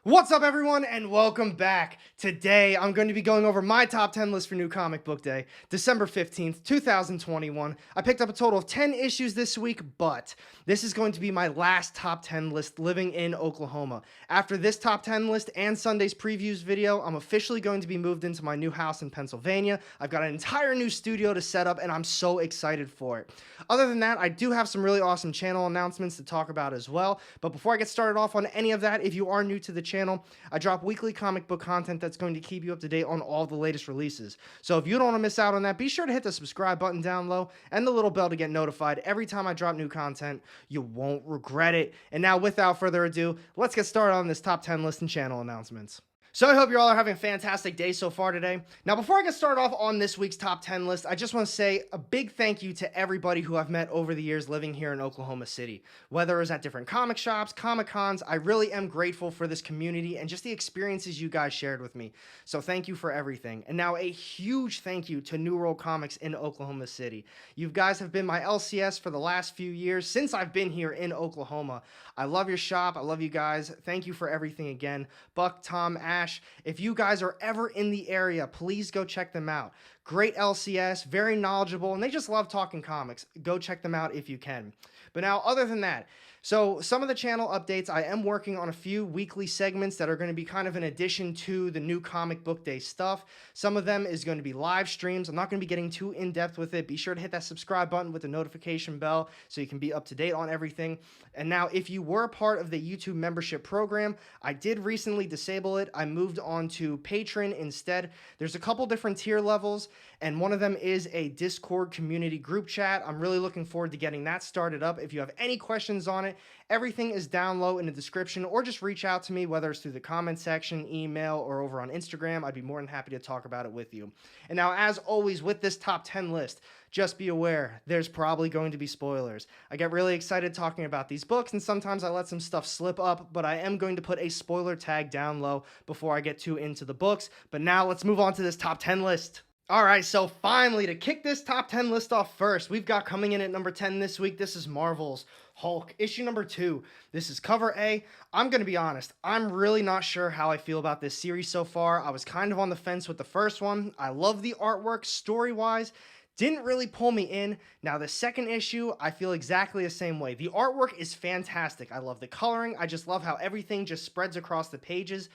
What's up, everyone, and welcome back. Today, I'm going to be going over my top 10 list for New Comic Book Day, December 15th, 2021. I picked up a total of 10 issues this week, but this is going to be my last top 10 list living in Oklahoma. After this top 10 list and Sunday's previews video, I'm officially going to be moved into my new house in Pennsylvania. I've got an entire new studio to set up, and I'm so excited for it. Other than that, I do have some really awesome channel announcements to talk about as well. But before I get started off on any of that, if you are new to the channel, I drop weekly comic book content that's going to keep you up to date on all the latest releases. So if you don't want to miss out on that, be sure to hit the subscribe button down low and the little bell to get notified every time I drop new content. You won't regret it. And now, without further ado, let's get started on this top 10 list and channel announcements. So I hope you all are having a fantastic day so far today. Now, before I get started off on this week's top 10 list, I just want to say a big thank you to everybody who I've met over the years living here in Oklahoma City. Whether it was at different comic shops, Comic Cons, I really am grateful for this community and just the experiences you guys shared with me. So thank you for everything. And now a huge thank you to New World Comics in Oklahoma City. You guys have been my LCS for the last few years since I've been here in Oklahoma. I love your shop. I love you guys. Thank you for everything again. Buck, Tom, Ash, if you guys are ever in the area, please go check them out. Great LCS, very knowledgeable, and they just love talking comics. Go check them out if you can. But now, other than that, so some of the channel updates, I am working on a few weekly segments that are going to be kind of in addition to the new comic book day stuff. Some of them is going to be live streams. I'm not going to be getting too in-depth with it. Be sure to hit that subscribe button with the notification bell so you can be up to date on everything. And now, if you were part of the YouTube membership program, I did recently disable it. I moved on to Patreon instead. There's a couple different tier levels, and one of them is a Discord community group chat. I'm really looking forward to getting that started up. If you have any questions on it, everything is down low in the description, or just reach out to me, whether it's through the comment section, email, or over on Instagram. I'd be more than happy to talk about it with you. And now, as always, with this top 10 list, just be aware, there's probably going to be spoilers. I get really excited talking about these books, and sometimes I let some stuff slip up, but I am going to put a spoiler tag down low before I get too into the books. But now, let's move on to this top 10 list. Alright, so finally, to kick this top 10 list off first, we've got coming in at number 10 this week, this is Marvel's Hulk, issue number 2. This is cover A. I'm going to be honest, I'm really not sure how I feel about this series so far. I was kind of on the fence with the first one. I love the artwork, story-wise. Didn't really pull me in. Now, the second issue, I feel exactly the same way. The artwork is fantastic. I love the coloring. I just love how everything just spreads across the pages.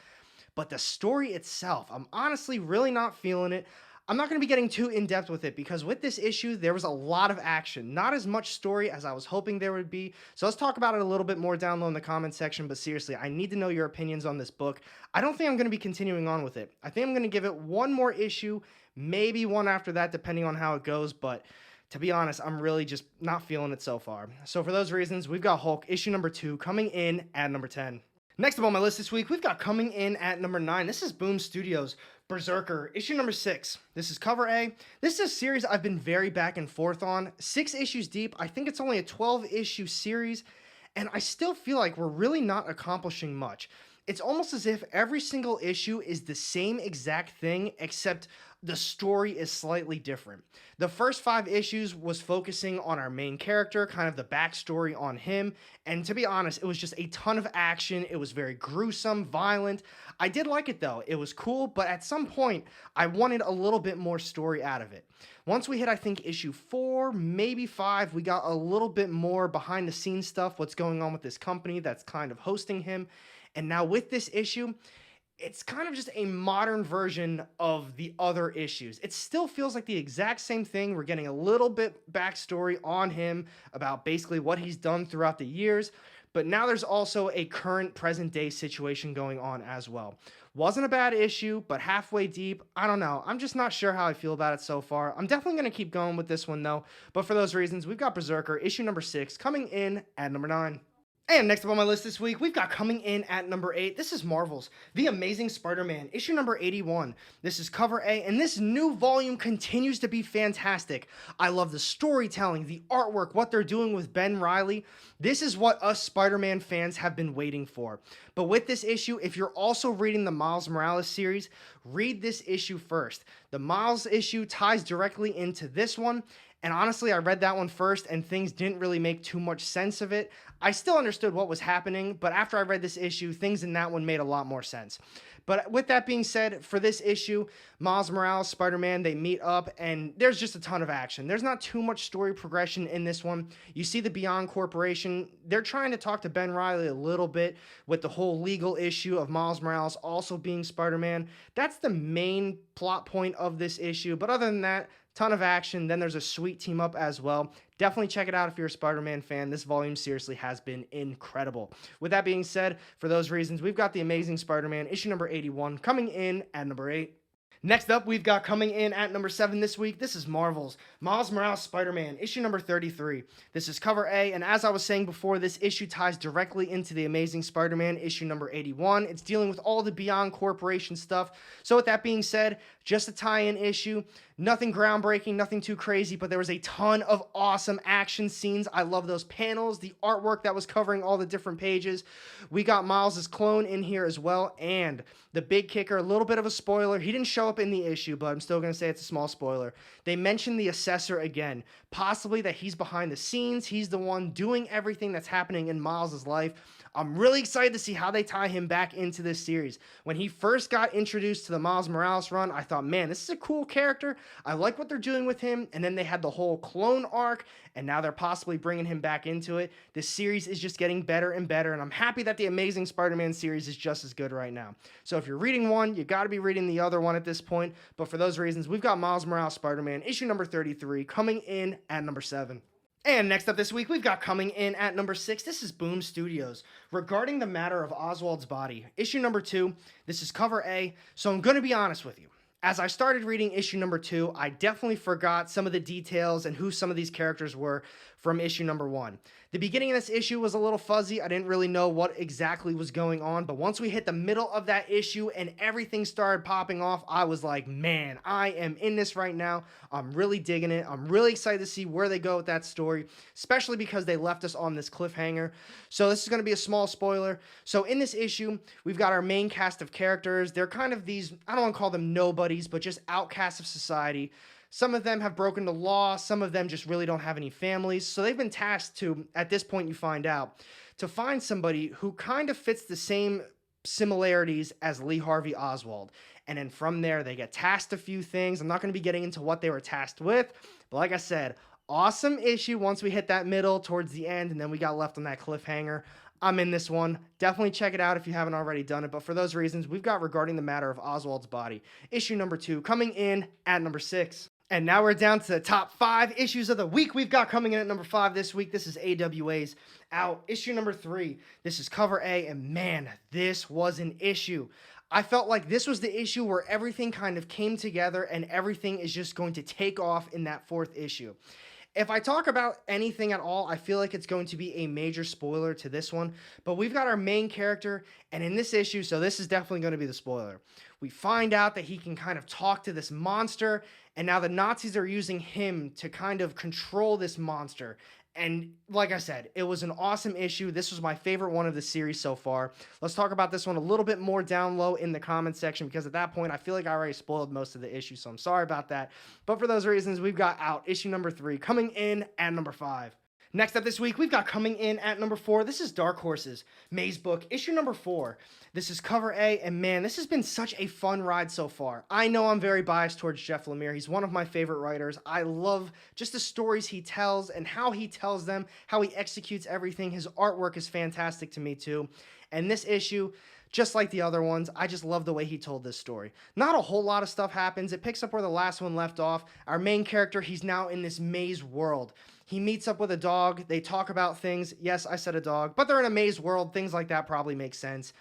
But the story itself, I'm honestly really not feeling it. I'm not going to be getting too in-depth with it because with this issue, there was a lot of action. Not as much story as I was hoping there would be. So let's talk about it a little bit more down low in the comment section. But seriously, I need to know your opinions on this book. I don't think I'm going to be continuing on with it. I think I'm going to give it one more issue, maybe one after that, depending on how it goes. But to be honest, I'm really just not feeling it so far. So for those reasons, we've got Hulk, issue number 2, coming in at number 10. Next up on my list this week, we've got coming in at number 9. This is Boom Studios' Berserker, issue number 6. This is cover A. This is a series I've been very back and forth on. 6 issues deep. I think it's only a 12-issue series, and I still feel like we're really not accomplishing much. It's almost as if every single issue is the same exact thing, except the story is slightly different. The first 5 issues was focusing on our main character, kind of the backstory on him, and to be honest, it was just a ton of action. It was very gruesome, violent. I did like it though. It was cool, but at some point, I wanted a little bit more story out of it. Once we hit, I think, issue 4, maybe 5, we got a little bit more behind the scenes stuff, what's going on with this company that's kind of hosting him. And now with this issue, it's kind of just a modern version of the other issues. It still feels like the exact same thing. We're getting a little bit backstory on him about basically what he's done throughout the years. But now there's also a current present day situation going on as well. Wasn't a bad issue, but halfway deep, I don't know. I'm just not sure how I feel about it so far. I'm definitely going to keep going with this one though. But for those reasons, we've got Berserker, issue number 6, coming in at number 9. And next up on my list this week, we've got coming in at number 8. This is Marvel's The Amazing Spider-Man, issue number 81. This is cover A, and this new volume continues to be fantastic. I love the storytelling, the artwork, what they're doing with Ben Reilly. This is what us Spider-Man fans have been waiting for. But with this issue, if you're also reading the Miles Morales series, read this issue first. The Miles issue ties directly into this one, And honestly, I read that one first and things didn't really make too much sense of it. I still understood what was happening, but after I read this issue, things in that one made a lot more sense. But with that being said, for this issue, Miles Morales, Spider-Man, they meet up and there's just a ton of action. There's not too much story progression in this one. You see the Beyond Corporation, they're trying to talk to Ben Reilly a little bit with the whole legal issue of Miles Morales also being Spider-Man. That's the main plot point of this issue. But other than that, ton of action. Then there's a sweet team up as well. Definitely check it out if you're a Spider-Man fan. This volume seriously has been incredible. With that being said, for those reasons, we've got The Amazing Spider-Man issue number 81 coming in at number 8. Next up, we've got coming in at number 7 this week. This is Marvel's Miles Morales Spider-Man, issue number 33. This is cover A, and as I was saying before, this issue ties directly into The Amazing Spider-Man, issue number 81. It's dealing with all the Beyond Corporation stuff. So with that being said, just a tie-in issue. Nothing groundbreaking, nothing too crazy, but there was a ton of awesome action scenes. I love those panels, the artwork that was covering all the different pages. We got Miles' clone in here as well, and the big kicker, a little bit of a spoiler. He didn't show up in the issue, but I'm still going to say it's a small spoiler. They mentioned the Assessor again, possibly that he's behind the scenes. He's the one doing everything that's happening in Miles' life. I'm really excited to see how they tie him back into this series. When he first got introduced to the Miles Morales run, I thought, man, this is a cool character. I like what they're doing with him. And then they had the whole clone arc, and now they're possibly bringing him back into it. This series is just getting better and better, and I'm happy that the Amazing Spider-Man series is just as good right now. So if you're reading one, you got to be reading the other one at this point. But for those reasons, we've got Miles Morales Spider-Man, issue number 33, coming in at number 7. And next up this week, we've got coming in at number 6. This is Boom Studios. Regarding the matter of Oswald's body, issue number 2. This is cover A. So I'm going to be honest with you. As I started reading issue number 2, I definitely forgot some of the details and who some of these characters were from issue number 1. The beginning of this issue was a little fuzzy. I didn't really know what exactly was going on, but once we hit the middle of that issue and everything started popping off, I was like, man, I am in this right now. I'm really digging it. I'm really excited to see where they go with that story, especially because they left us on this cliffhanger. So this is going to be a small spoiler. So in this issue, we've got our main cast of characters. They're kind of these, I don't want to call them nobodies, but just outcasts of society. Some of them have broken the law. Some of them just really don't have any families. So they've been tasked to, at this point you find out, to find somebody who kind of fits the same similarities as Lee Harvey Oswald. And then from there, they get tasked a few things. I'm not going to be getting into what they were tasked with. But like I said, awesome issue once we hit that middle towards the end. And then we got left on that cliffhanger. I'm in this one. Definitely check it out if you haven't already done it. But for those reasons, we've got Regarding the Matter of Oswald's Body, issue number 2, coming in at number 6. And now we're down to the top 5 issues of the week. We've got coming in at number 5 this week. This is AWA's Out, issue number 3. This is cover A, and man, this was an issue. I felt like this was the issue where everything kind of came together and everything is just going to take off in that 4th issue. If I talk about anything at all, I feel like it's going to be a major spoiler to this one. But we've got our main character, and in this issue, so this is definitely going to be the spoiler, we find out that he can kind of talk to this monster, and now the Nazis are using him to kind of control this monster. And like I said, it was an awesome issue. This was my favorite one of the series so far. Let's talk about this one a little bit more down low in the comment section, because at that point, I feel like I already spoiled most of the issue, so I'm sorry about that. But for those reasons, we've got Out, issue number 3, coming in at number 5. Next up this week, we've got coming in at number 4. This is Dark Horse's Maze Book, issue number 4. This is cover A, and man, this has been such a fun ride so far. I know I'm very biased towards Jeff Lemire. He's one of my favorite writers. I love just the stories he tells and how he tells them, how he executes everything. His artwork is fantastic to me too. And this issue, just like the other ones, I just love the way he told this story. Not a whole lot of stuff happens. It picks up where the last one left off. Our main character, he's now in this maze world. He meets up with a dog. They talk about things. Yes, I said a dog, but they're in a maze world. Things like that probably make sense.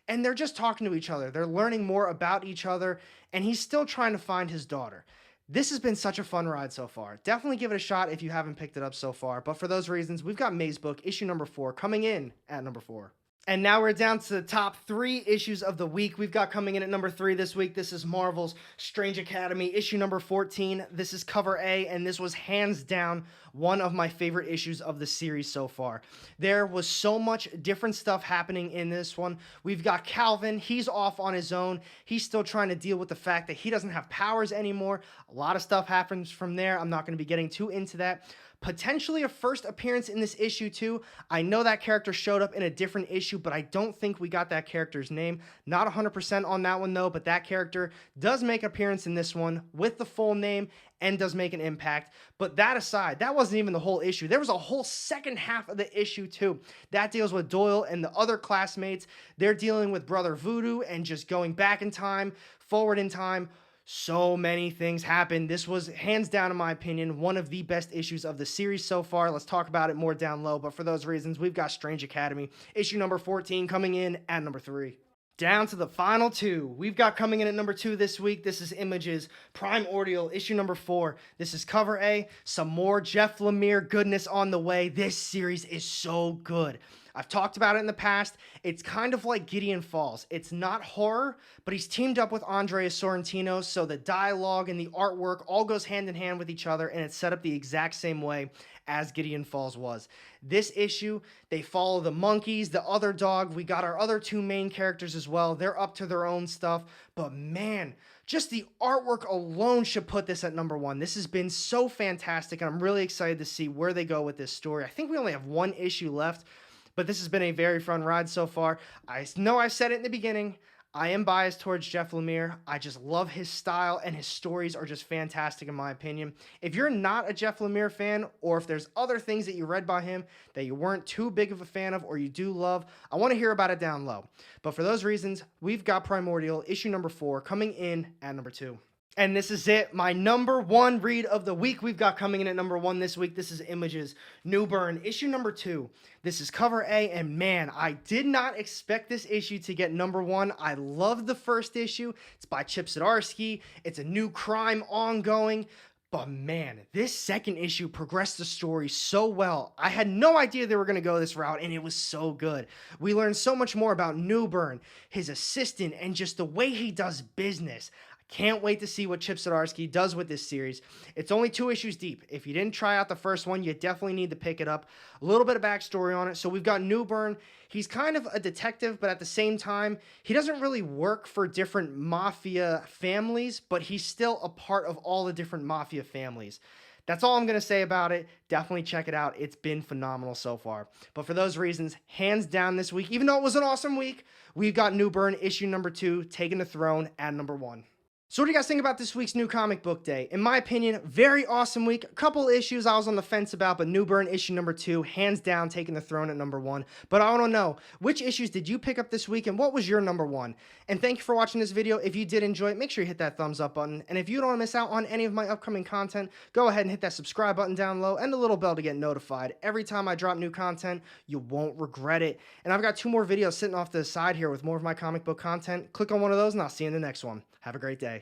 And they're just talking to each other. They're learning more about each other, and he's still trying to find his daughter. This has been such a fun ride so far. Definitely give it a shot if you haven't picked it up so far. But for those reasons, we've got Maze Book, issue number 4, coming in at number 4. And now we're down to the top 3 issues of the week. We've got coming in at number 3 this week. This is Marvel's Strange Academy, issue number 14. This is cover A, and this was hands down one of my favorite issues of the series so far. There was so much different stuff happening in this one. We've got Calvin. He's off on his own. He's still trying to deal with the fact that he doesn't have powers anymore. A lot of stuff happens from there. I'm not going to be getting too into that. Potentially a first appearance in this issue too. I know that character showed up in a different issue, but I don't think we got that character's name. Not 100% on that one though, but that character does make an appearance in this one with the full name and does make an impact. But that aside, that wasn't even the whole issue. There was a whole second half of the issue too. That deals with Doyle and the other classmates. They're dealing with Brother Voodoo and just going back in time, forward in time. So many things happened. This was, hands down in my opinion, one of the best issues of the series so far. Let's talk about it more down low, but for those reasons, we've got Strange Academy, issue number 14, coming in at number 3. Down to the final 2. We've got coming in at number 2 this week. This is Image's Primordial, issue number 4. This is cover A. Some more Jeff Lemire goodness on the way. This series is so good. I've talked about it in the past. It's kind of like Gideon Falls. It's not horror, but he's teamed up with Andrea Sorrentino, so the dialogue and the artwork all goes hand in hand with each other, and it's set up the exact same way as Gideon Falls was. This issue, they follow the monkeys, the other dog. We got our other 2 main characters as well. They're up to their own stuff, but man, just the artwork alone should put this at number 1. This has been so fantastic, and I'm really excited to see where they go with this story. I think we only have 1 issue left, but this has been a very fun ride so far. I know I said it in the beginning. I am biased towards Jeff Lemire. I just love his style, and his stories are just fantastic in my opinion. If you're not a Jeff Lemire fan, or if there's other things that you read by him that you weren't too big of a fan of or you do love, I want to hear about it down low. But for those reasons, we've got Primordial, issue number 4, coming in at number 2. And this is it, my number 1 read of the week. We've got coming in at number 1 this week. This is Image's Newburn, issue number 2. This is cover A, and man, I did not expect this issue to get number 1. I loved the first issue. It's by Chip Zdarsky. It's a new crime ongoing. But man, this second issue progressed the story so well. I had no idea they were going to go this route, and it was so good. We learned so much more about Newburn, his assistant, and just the way he does business. Can't wait to see what Chip Zdarsky does with this series. It's only 2 issues deep. If you didn't try out the first one, you definitely need to pick it up. A little bit of backstory on it. So we've got Newburn. He's kind of a detective, but at the same time, he doesn't really work for different mafia families, but he's still a part of all the different mafia families. That's all I'm going to say about it. Definitely check it out. It's been phenomenal so far. But for those reasons, hands down this week, even though it was an awesome week, we've got Newburn, issue number 2, taking the throne at number 1. So what do you guys think about this week's New Comic Book Day? In my opinion, very awesome week. A couple issues I was on the fence about, but Newburn issue number 2, hands down, taking the throne at number 1. But I want to know, which issues did you pick up this week, and what was your number 1? And thank you for watching this video. If you did enjoy it, make sure you hit that thumbs up button. And if you don't want to miss out on any of my upcoming content, go ahead and hit that subscribe button down low and the little bell to get notified. Every time I drop new content, you won't regret it. And I've got 2 more videos sitting off to the side here with more of my comic book content. Click on one of those, and I'll see you in the next one. Have a great day.